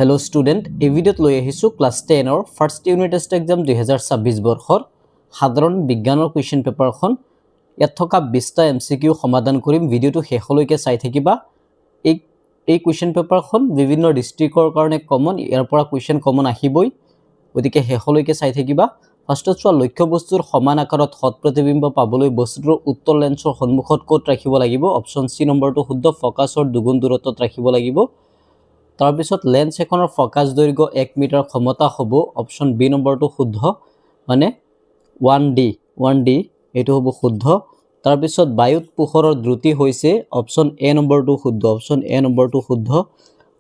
Hello student, এই ভিডিওত লৈ আহিছো ক্লাস 10 অৰ ফাৰ্স্ট ইউনিট টেষ্ট এক্সাম 2026 বৰ্ষৰ সাধাৰণ বিজ্ঞানৰ কোৱেশ্চন পেপাৰখন ইয়াত থকা 20টা এমসিকিউ সমাধান কৰিম। ভিডিওটো শেষলৈকে চাই থাকিবা। এই কোৱেশ্চন পেপাৰখন বিভিন্ন ডিস্ট্ৰিক্টৰ কাৰণে কমন, ইয়াৰ পৰা কোৱেশ্চন কমন আহিবই, গতিকে শেষলৈকে চাই থাকিবা। ফাৰ্স্টত চোৱা, লক্ষ্য বস্তুৰ সমান আকাৰত হট প্ৰতিবিম্ব পাবলৈ বস্তুটোৰ উত্তৰ লেন্সৰ সন্মুখত ক'ত ৰাখিব লাগিব? অপচন সি নম্বৰটো শুদ্ধ, ফকাছৰ দুগুণ দূৰত্বত ৰাখিব লাগিব। তাৰ পিছত লেন্স এখনৰ ফকাছ দৈৰ্ঘ্য 1 মিটাৰ ক্ষমতা হ'ব, অপচন বি নম্বৰটো শুদ্ধ, মানে 1D এটো হ'ব শুদ্ধ। তাৰ পিছত বায়ুত পোহৰৰ দ্ৰুতি হৈছে, অপচন এ নম্বৰটো শুদ্ধ, অপচন এ নম্বৰটো শুদ্ধ।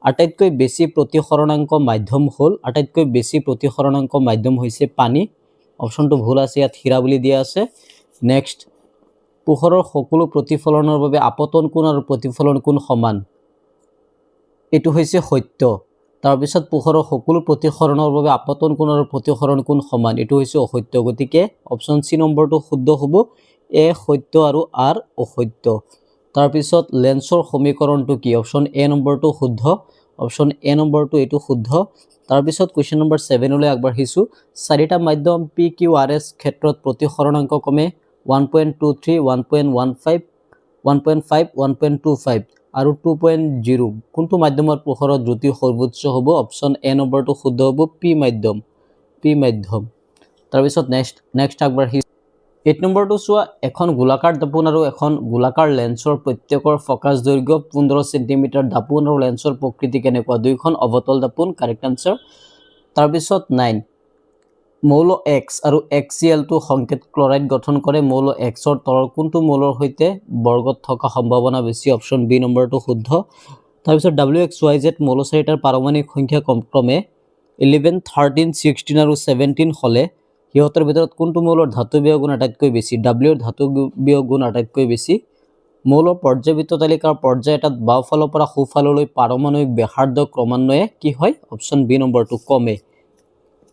আটাইতকৈ বেছি প্ৰতিসৰণাংক মাধ্যম হ'ল, আটাইতকৈ বেছি প্ৰতিসৰণাংক মাধ্যম হৈছে পানী, অপচনটো ভুল আছে, ইয়াত হীৰা বুলি দিয়া আছে। নেক্সট, পোহৰৰ সকলো প্ৰতিফলনৰ বাবে আপতন কোণ আৰু প্ৰতিফলন কোণ সমান, এটো হৈছে সত্য। তাৰ পিছত পোহৰৰ সকলো প্ৰতিসৰণৰ বাবে আপতন কোণ আৰু প্ৰতিসৰণ কোণ সমান, এটো হৈছে অসত্য, গতিকে অপচন সি নম্বৰটো শুদ্ধ হ'ব, এ সত্য আৰু আৰ অসত্য। তাৰ পিছত লেন্সৰ সমীকৰণটো কি? অপচন এ নম্বৰটো শুদ্ধ, অপচন এ নম্বৰটো এটো শুদ্ধ। তাৰ পিছত কুৱেশ্যন নম্বৰ 7 লৈ আগবাঢ়িছো। চাৰিটা মাধ্যম পি কিউ আৰ এছ ক্ষেত্ৰত প্ৰতিসৰণাংক ক্ৰমে 1.23, 1.15, 1.5, 1.25 আৰু 2.0 কোনটো মাধ্যমৰ পোহৰৰ দ্ৰুতি সৰ্বোচ্চ হ'ব? অপচন এ নম্বৰটো শুদ্ধ হ'ব, পি মাধ্যম। তাৰ পিছত নেক্সট আগবাঢ়িছো। 8 নম্বৰটো চোৱা, এখন গোলাকাৰ দাপোন আৰু এখন গোলাকাৰ লেন্সৰ প্ৰত্যেকৰ ফকাছ দৈৰ্ঘ্য 15 সেন্টিমিটাৰ। দাপোন আৰু লেন্সৰ প্ৰকৃতি কেনেকুৱা? দুইখন অৱতল দাপোন, কাৰেক্ট আনসাৰ। তাৰ পিছত 9, মৌল X আৰু HCl2 সংকেত ক্লৰাইড গঠন কৰে। মৌল X ৰ তলৰ কোনটো মৌলৰ সৈতে বৰ্গত থকা সম্ভাৱনা বেছি? অপচন বি নম্বৰটো শুদ্ধ। তাৰ পিছত WXYZ মৌল চাৰিটাৰ পাৰমাণবিক সংখ্যা ক্ৰমে 11, 13, 16 আৰু 17 হ'লে সিহঁতৰ ভিতৰত কোনটো মৌলৰ ধাতৱীয় গুণ আটাইতকৈ বেছি? W ৰ ধাতৱীয় গুণ আটাইতকৈ বেছি। মৌলৰ পৰ্যায়বৃত্ত তালিকাৰ পৰ্যায় এটাত বাওঁফালৰ পৰা সোঁফাললৈ পাৰমাণবিক ব্যাসাৰ্ধ ক্ৰমান্বয়ে কি হয়? অপচন বি নম্বৰটো কমে,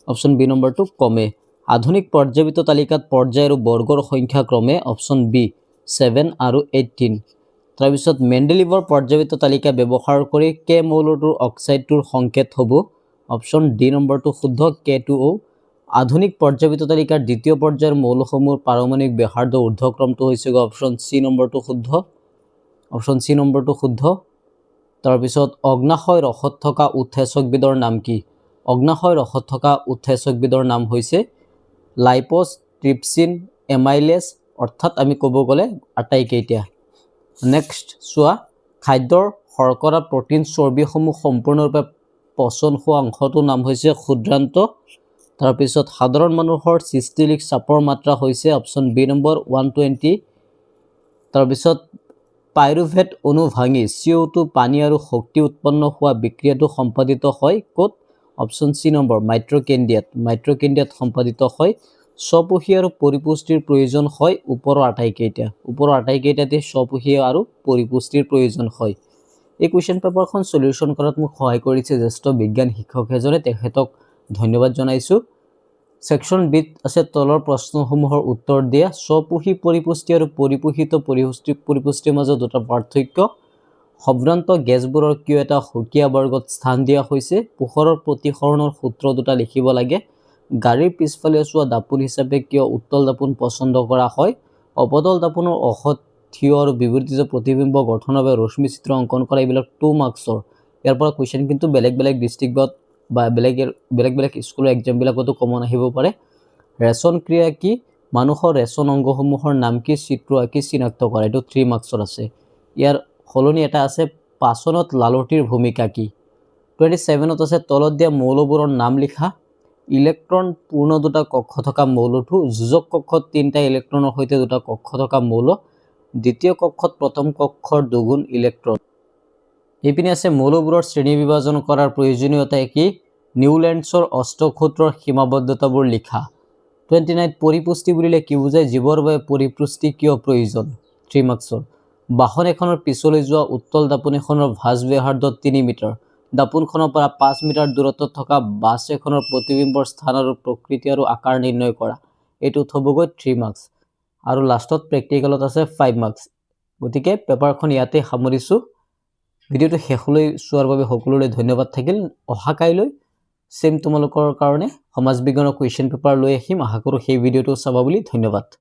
অপচন বি নম্বৰটো কমে। আধুনিক পৰ্যায়বৃত্ত তালিকাত পৰ্যায় আৰু বৰ্গৰ সংখ্যা ক্ৰমে, অপচন বি 7 আৰু 18। তাৰ পিছত মেণ্ডেলিভৰ পৰ্যায়বৃত্ত তালিকা ব্যৱহাৰ কৰি কে মৌলটোৰ অক্সাইডটোৰ সংকেত হ'ব? অপচন ডি নম্বৰটো শুদ্ধ, K2O। আধুনিক পৰ্যায়বৃত্ত তালিকাৰ দ্বিতীয় পৰ্যায়ৰ মৌলসমূহৰ পাৰমাণবিক ব্যাসাৰ্ধ ঊৰ্ধ্বক্ৰমটো হৈছে অপচন চি নম্বৰটো শুদ্ধ, অপচন চি নম্বৰটো শুদ্ধ। তাৰ পিছত অগ্নাশয় ৰসত থকা উৎসেচকবিধৰ নাম কি? অগ্নাশয় ৰসত থকা উৎসেচকবিধৰ নাম হৈছে লাইপোজ, ট্ৰিপচিন, এমাইলেজ, অৰ্থাৎ আমি ক'ব গ'লে আটাইকেইটা। নেক্সট চোৱা, খাদ্যৰ শৰ্কৰা, প্ৰটিন, চৰ্বিসমূহ সম্পূৰ্ণৰূপে পচন হোৱা অংশটোৰ নাম হৈছে ক্ষুদ্ৰান্ত। তাৰ পিছত সাধাৰণ মানুহৰ চিষ্টেলিক চাপৰ মাত্ৰা হৈছে, অপচন বি নম্বৰ 120। তাৰ পিছত পাইৰুভেট অণু ভাঙি CO2 পানী আৰু শক্তি উৎপন্ন হোৱা বিক্ৰিয়াটো সম্পাদিত হয় ক'ত? অপচন চি নম্বৰ মাইট্ৰকেণ্ডিয়াত সম্পাদিত হয়। স্বপোষী আৰু পৰিপুষ্টিৰ প্ৰয়োজন হয় ওপৰৰ আটাইকেইটাতে স্বপোষী আৰু পৰিপুষ্টিৰ প্ৰয়োজন হয়। এই কুৱেশ্যন পেপাৰখন সলিউশ্যন কৰাত মোক সহায় কৰিছে জ্যেষ্ঠ বিজ্ঞান শিক্ষক এজনে, তেখেতক ধন্যবাদ জনাইছো। সেকশন বিত আছে তলৰ প্ৰশ্নসমূহৰ উত্তৰ দিয়া। স্বপোষী পৰিপুষ্টি আৰু পৰিপোষিত পৰিপুষ্টিৰ মাজত দুটা পাৰ্থক্য। সম্ভ্ৰান্ত গেছবোৰৰ কিয় এটা সুকীয়া বৰ্গত স্থান দিয়া হৈছে? পোহৰৰ প্ৰতিসৰণৰ সূত্ৰ দুটা লিখিব লাগে। গাড়ীৰ পিছফালে চোৱা দাপোন হিচাপে কিয় উত্তল দাপোন পছন্দ কৰা হয়? অৱতল দাপোনৰ অসৎ, থিয় আৰু বিবৰ্তিত প্ৰতিবিম্ব গঠনৰ বাবে ৰশ্মি চিত্ৰ অংকন কৰা, এইবিলাক 2 মাৰ্কছৰ। ইয়াৰ পৰা কুৱেশ্যন কিন্তু বেলেগ ডিষ্ট্ৰিক্টত বা বেলেগ স্কুলৰ এক্সামবিলাকতো কমন আহিব পাৰে। ৰেচন ক্ৰিয়া কি? মানুহৰ ৰেচন অংগসমূহৰ নাম কি? চিত্ৰ আঁকি চিনাক্ত কৰা, এইটো 3 মাৰ্কছৰ আছে। ইয়াৰ সলনি এটা আছে, পাচনত লালটিৰ ভূমিকা কি? 27ত আছে তলত দিয়া মৌলবোৰৰ নাম লিখা। ইলেক্ট্ৰন পূৰ্ণ দুটা কক্ষ থকা মৌলটো, যোজক কক্ষত 3টা ইলেক্ট্ৰনৰ সৈতে দুটা কক্ষ থকা মৌল, দ্বিতীয় কক্ষত প্ৰথম কক্ষৰ দুগুণ ইলেক্ট্ৰন। এইপিনে আছে মৌলবোৰৰ শ্ৰেণী বিভাজন কৰাৰ প্ৰয়োজনীয়তা কি? নিউল্যান্ডছৰ অষ্টসূত্ৰৰ সীমাবদ্ধতাবোৰ লিখা। 29 পৰিপুষ্টি বুলিলে কি বুজায়? জীৱৰ বাবে পৰিপুষ্টি কিয় প্ৰয়োজন? 3 মাৰ্কছৰ। বাহন এখনৰ পিছলৈ যোৱা উত্তল দাপোন এখনৰ ভাঁজ ব্যাসাৰ্ধ 3 মিটাৰ। দাপোনখনৰ পৰা 5 মিটাৰ দূৰত্বত থকা বাছ এখনৰ প্ৰতিবিম্বৰ স্থান আৰু প্ৰকৃতি আৰু আকাৰ নিৰ্ণয় কৰা, এইটো হ'বগৈ 3 মাৰ্কছ। আৰু লাষ্টত প্ৰেক্টিকেলত আছে 5 মাৰ্কছ। গতিকে পেপাৰখন ইয়াতে সামৰিছোঁ। ভিডিঅ'টো শেষলৈ চোৱাৰ বাবে সকলোৰে ধন্যবাদ থাকিল অহা কাইলৈ সেম তোমালোকৰ কাৰণে সমাজ বিজ্ঞানৰ কুৱেশ্যন পেপাৰ লৈ আহিম আশা কৰোঁ সেই ভিডিঅ'টো চাবা বুলি ধন্যবাদ